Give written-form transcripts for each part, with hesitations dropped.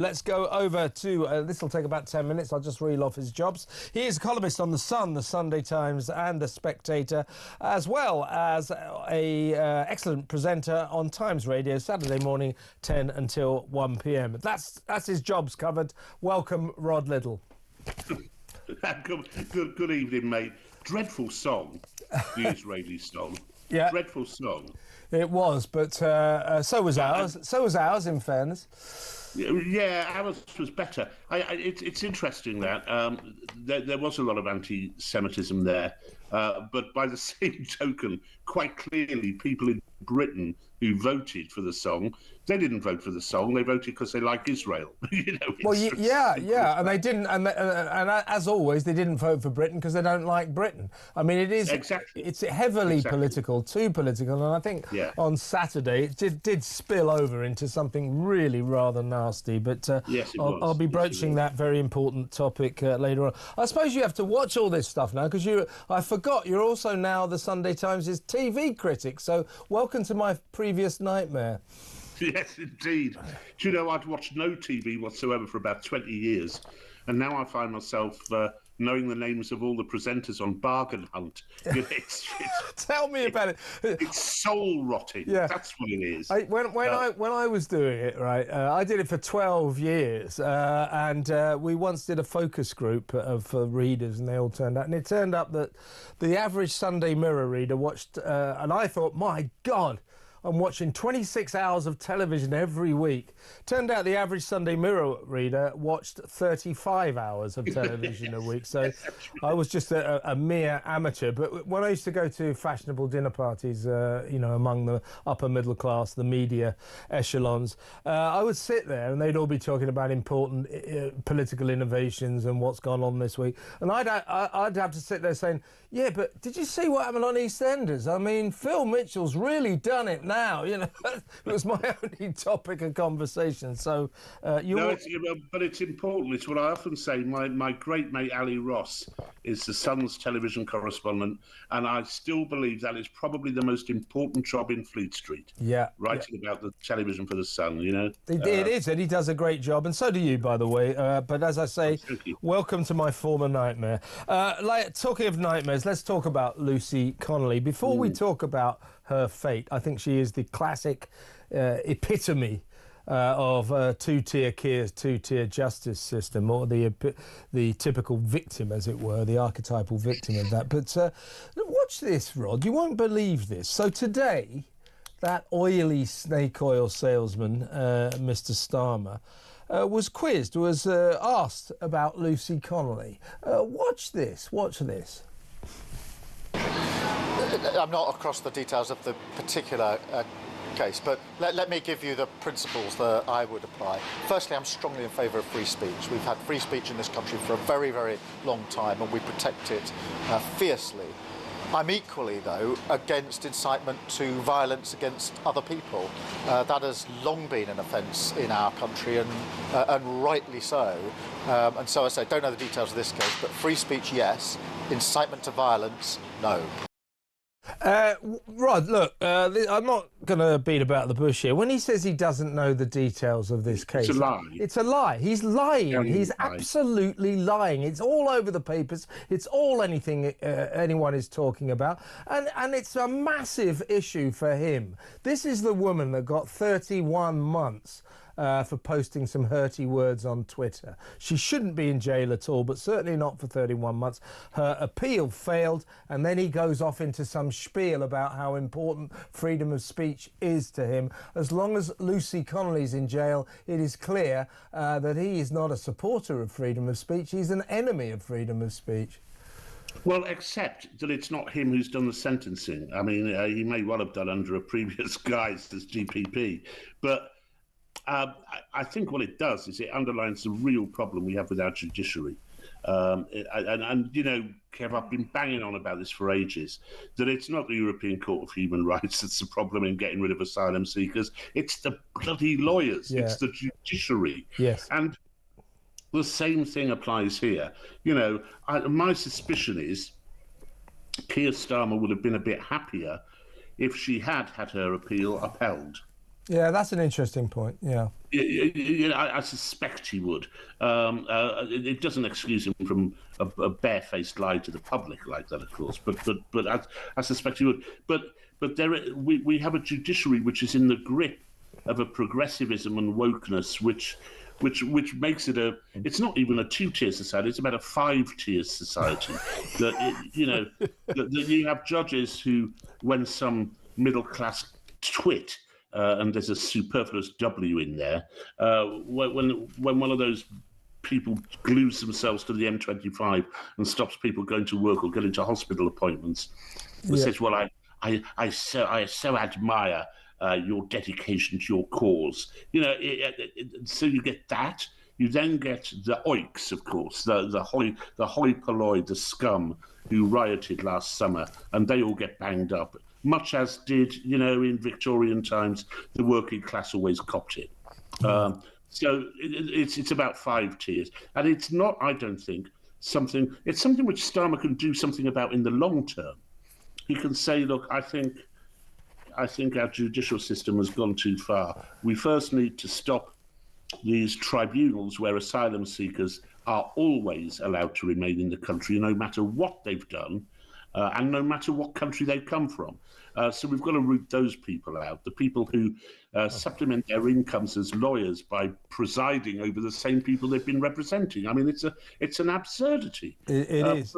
Let's go over to, this will take about 10 minutes, I'll just reel off his jobs. He is a columnist on The Sun, The Sunday Times and The Spectator, as well as a excellent presenter on Times Radio, Saturday morning, 10 until 1 p.m. That's his jobs covered. Welcome, Rod Liddle. Good evening, mate. Dreadful song, the Israeli song. Yeah. Dreadful song. It was, but so was ours. So was ours, in fairness. Yeah, ours was better. It's interesting that there was a lot of anti-Semitism there, but by the same token, quite clearly, people in Britain who voted for the song, they didn't vote for the song. They voted because they like Israel. Well, yeah, and they didn't, and as always, they didn't vote for Britain because they don't like Britain. I mean, it is exactly. It's heavily political, too political, and I think on Saturday it did spill over into something really rather nasty. But yes, I'll be broaching that very important topic later on. I suppose you have to watch all this stuff now because I forgot you're also now the Sunday Times' TV critic. So welcome to my previous nightmare. Yes, indeed. Do you know, I'd watched no TV whatsoever for about 20 years, and now I find myself knowing the names of all the presenters on Bargain Hunt. Tell me about it. It's soul-rotting. Yeah. That's what it is. When I was doing it, right, I did it for 12 years, and we once did a focus group of readers, and they all turned out. And it turned up that the average Sunday Mirror reader watched, and I thought, my God, I'm watching 26 hours of television every week. Turned out the average Sunday Mirror reader watched 35 hours of television a week. So I was just a mere amateur. But when I used to go to fashionable dinner parties, among the upper middle class, the media echelons, I would sit there and they'd all be talking about important political innovations and what's gone on this week. And I'd have to sit there saying, yeah, but did you see what happened on EastEnders? I mean, Phil Mitchell's really done it now. You know, it was my only topic of conversation. So but it's important. It's what I often say. My great mate Ali Ross is the Sun's television correspondent, and I still believe that is probably the most important job in Fleet Street. Yeah, writing about the television for the Sun. You know, it is, and he does a great job, and so do you, by the way. But as I say, welcome to my former nightmare. Talking of nightmares, let's talk about Lucy Connelly. Before we talk about her fate, I think she is the classic epitome of a two-tier justice system, or the typical victim, as it were, the archetypal victim of that. But watch this, Rod. You won't believe this. So today, that oily snake oil salesman, Mr. Starmer, was quizzed, was asked about Lucy Connelly. Watch this. I'm not across the details of the particular case, but let me give you the principles that I would apply. Firstly, I'm strongly in favour of free speech. We've had free speech in this country for a very, very long time, and we protect it fiercely. I'm equally, though, against incitement to violence against other people. That has long been an offence in our country, and rightly so. And so I say, don't know the details of this case, but free speech, yes. Incitement to violence, no. Rod, look, I'm not going to beat about the bush here. When he says he doesn't know the details of this case... It's a lie. It's a lie. He's lying. He's absolutely lying. It's all over the papers. It's all anyone is talking about. And it's a massive issue for him. This is the woman that got 31 months for posting some hurty words on Twitter. She shouldn't be in jail at all, but certainly not for 31 months. Her appeal failed, and then he goes off into some spiel about how important freedom of speech is to him. As long as Lucy Connelly's in jail, it is clear that he is not a supporter of freedom of speech. He's an enemy of freedom of speech. Well, except that it's not him who's done the sentencing. I mean, he may well have done under a previous guise as GPP, but I think what it does is it underlines the real problem we have with our judiciary. And you know, Kev, I've been banging on about this for ages, that it's not the European Court of Human Rights that's the problem in getting rid of asylum seekers. It's the bloody lawyers. Yeah. It's the judiciary. Yes. And the same thing applies here. You know, my suspicion is Keir Starmer would have been a bit happier if she had had her appeal upheld. Yeah, that's an interesting point, yeah. I suspect he would. It doesn't excuse him from a barefaced lie to the public like that, of course. But I suspect he would. But we have a judiciary which is in the grip of a progressivism and wokeness, which makes it it's not even a two-tier society, it's about a five-tier society. that you have judges who, when some middle-class twit, and there's a superfluous W in there, when one of those people glues themselves to the M25 and stops people going to work or getting to hospital appointments, says, well, I so admire your dedication to your cause. So you get that. You then get the oiks, of course, the hoi polloi, the scum who rioted last summer, and they all get banged up, much as did, in Victorian times, the working class always copped it. So it's about five tiers. And it's not, I don't think, it's something which Starmer can do something about in the long term. He can say, look, I think our judicial system has gone too far. We first need to stop these tribunals where asylum seekers are always allowed to remain in the country, no matter what they've done, and no matter what country they come from. So we've got to root those people out, the people who supplement their incomes as lawyers by presiding over the same people they've been representing. I mean, it's an absurdity. It is.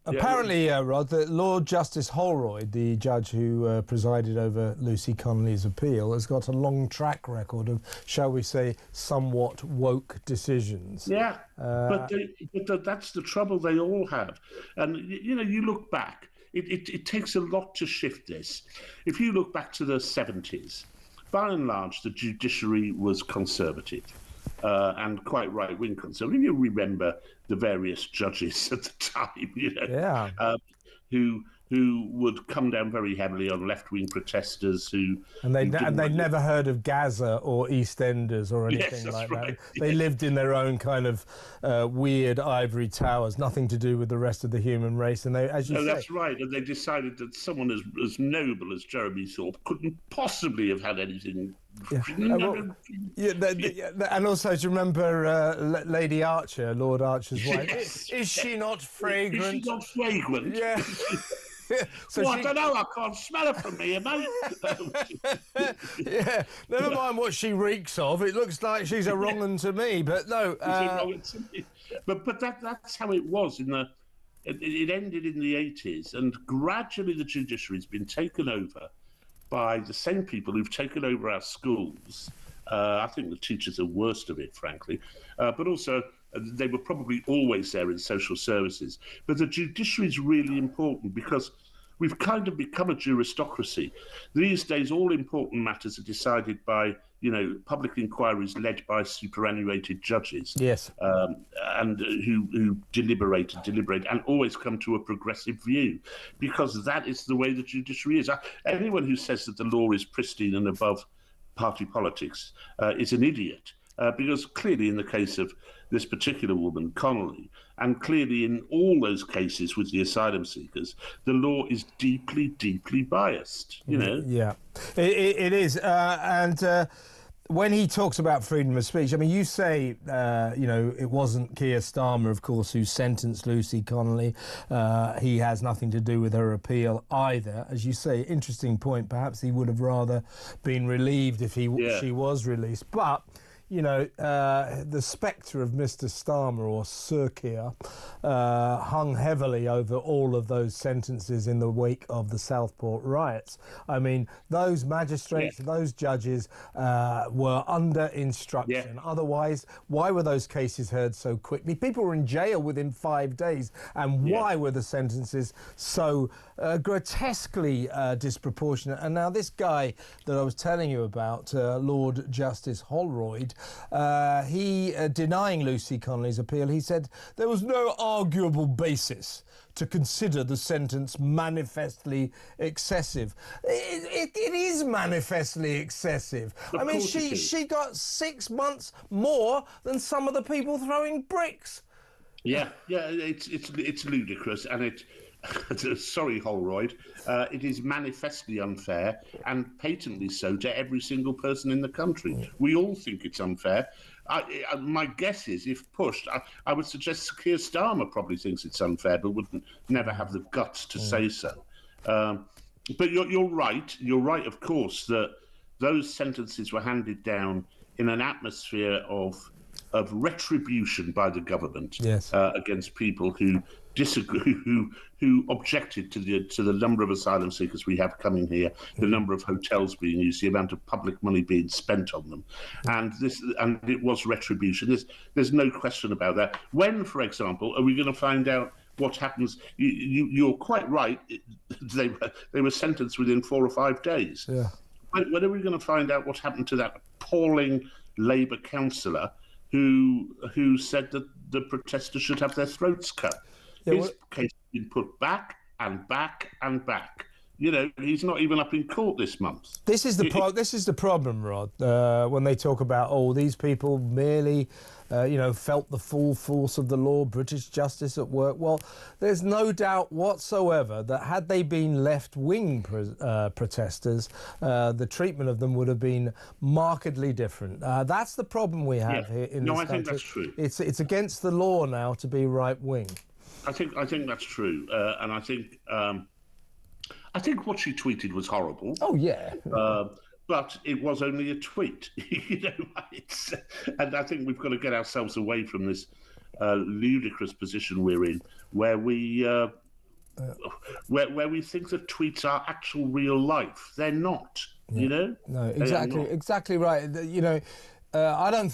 Apparently, Rod, that Lord Justice Holroyd, the judge who presided over Lucy Connelly's appeal, has got a long track record of, shall we say, somewhat woke decisions. Yeah, but that's the trouble they all have. And, you look back, it takes a lot to shift this. If you look back to the 70s, by and large, the judiciary was conservative. And quite right-wing conservative. You remember the various judges at the time, who would come down very heavily on left-wing protesters and they'd never heard of Gaza or EastEnders or anything like that. They lived in their own kind of weird ivory towers, nothing to do with the rest of the human race. And they, as you say, that's right. And they decided that someone as noble as Jeremy Thorpe couldn't possibly have had anything. And also, do you remember Lady Archer, Lord Archer's wife? Is she not fragrant? Is she not fragrant? Yeah. So I don't know. I can't smell her from here, mate. Yeah. Never mind what she reeks of. It looks like she's a wrong un to me. But no. But that's how it was It ended in the 80s, and gradually the judiciary's been taken over by the same people who've taken over our schools. I think the teachers are worst of it, frankly. But also, they were probably always there in social services. But the judiciary is really important because we've kind of become a juristocracy. These days, all important matters are decided by, public inquiries led by superannuated judges. Yes. And who deliberate and always come to a progressive view, because that is the way the judiciary is. Anyone who says that the law is pristine and above party politics is an idiot, because clearly in the case of this particular woman, Connolly, and clearly in all those cases with the asylum seekers, the law is deeply, deeply biased, Yeah, it is. When he talks about freedom of speech, I mean, you say, it wasn't Keir Starmer, of course, who sentenced Lucy Connelly. He has nothing to do with her appeal either. As you say, interesting point. Perhaps he would have rather been relieved if she was released. But the spectre of Mr. Starmer, or Sir Keir, hung heavily over all of those sentences in the wake of the Southport riots. I mean, those magistrates, those judges were under instruction. Yeah. Otherwise, why were those cases heard so quickly? People were in jail within 5 days. And why were the sentences so grotesquely disproportionate? And now this guy that I was telling you about, Lord Justice Holroyd, he denying Lucy Connelly's appeal, he said there was no arguable basis to consider the sentence manifestly excessive. It is manifestly excessive. I mean, she got 6 months more than some of the people throwing bricks. Yeah, it's ludicrous, and sorry, Holroyd, it is manifestly unfair and patently so to every single person in the country. We all think it's unfair. My guess is, if pushed, I would suggest Keir Starmer probably thinks it's unfair, but would never have the guts to say so. But you're right. You're right, of course, that those sentences were handed down in an atmosphere of retribution by the government against people who disagree, who objected to the number of asylum seekers we have coming here, the number of hotels being used, the amount of public money being spent on them, and it was retribution. There's no question about that. When, for example, are we going to find out what happens? You're quite right. They were sentenced within 4 or 5 days. Yeah. When are we going to find out what happened to that appalling Labour councillor who said that the protesters should have their throats cut? His case has been put back and back and back. You know, he's not even up in court this month. This is the problem, Rod. When they talk about, these people merely, felt the full force of the law, British justice at work. Well, there's no doubt whatsoever that had they been left-wing protesters, the treatment of them would have been markedly different. That's the problem we have here in this country. I think that's true. It's against the law now to be right-wing. I think that's true, and I think what she tweeted was horrible. Oh yeah. But it was only a tweet, and I think we've got to get ourselves away from this ludicrous position we're in, where we think that tweets are actual real life. They're not. Yeah. You know. No, exactly right. I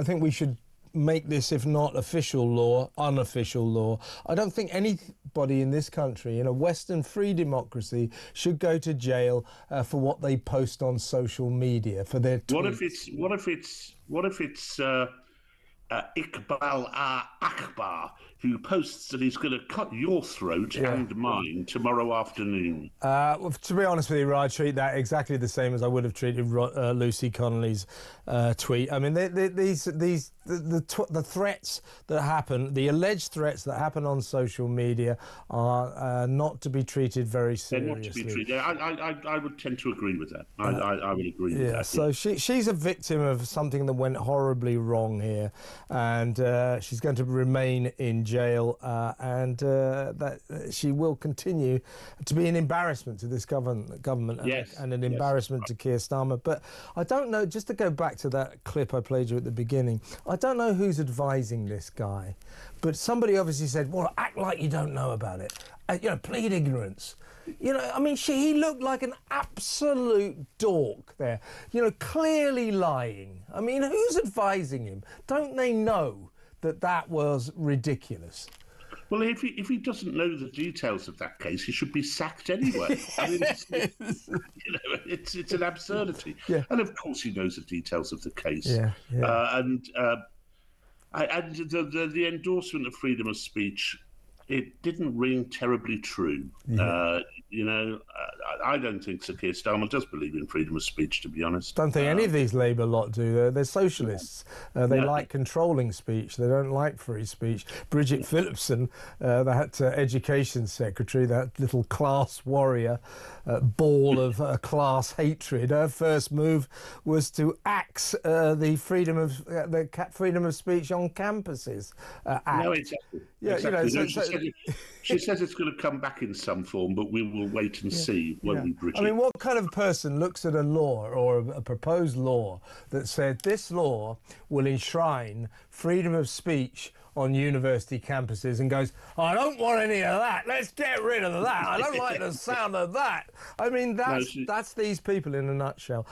think we should make this, if not official law, unofficial law. I don't think anybody in this country, in a Western free democracy, should go to jail for what they post on social media, for their tweets. What if it's Iqbal Akbar, who posts that he's going to cut your throat and mine tomorrow afternoon? Well, to be honest with you, Rod, I treat that exactly the same as I would have treated Lucy Connolly's tweet. I mean, the threats that happen, the alleged threats that happen on social media, are not to be treated very seriously. They're not to be treated. I would tend to agree with that. I would agree with that. Yeah, so she's a victim of something that went horribly wrong here, and she's going to remain in jail, and that she will continue to be an embarrassment to this government and an embarrassment to Keir Starmer. But I don't know, just to go back to that clip I played you at the beginning, I don't know who's advising this guy, but somebody obviously said, well, act like you don't know about it. Plead ignorance. He looked like an absolute dork there, clearly lying. I mean, who's advising him? Don't they know that was ridiculous? Well, if he doesn't know the details of that case, he should be sacked anyway. I mean, it's an absurdity. Yeah. And of course, he knows the details of the case. Yeah. And the endorsement of freedom of speech, it didn't ring terribly true. Yeah. I don't think Sir Keir Starmer does believe in freedom of speech, to be honest. Don't think any of these Labour lot do. They're socialists. They like controlling speech. They don't like free speech. Bridget Phillipson, that education secretary, that little class warrior, ball of class hatred, her first move was to axe the freedom of speech on campuses. Act. No, exactly. Yeah, exactly. She says it's going to come back in some form, but we will wait and see, won't we, Bridget? I mean, what kind of person looks at a law or a proposed law that said this law will enshrine freedom of speech on university campuses and goes, I don't want any of that. Let's get rid of that. I don't like the sound of that. I mean, that's these people in a nutshell.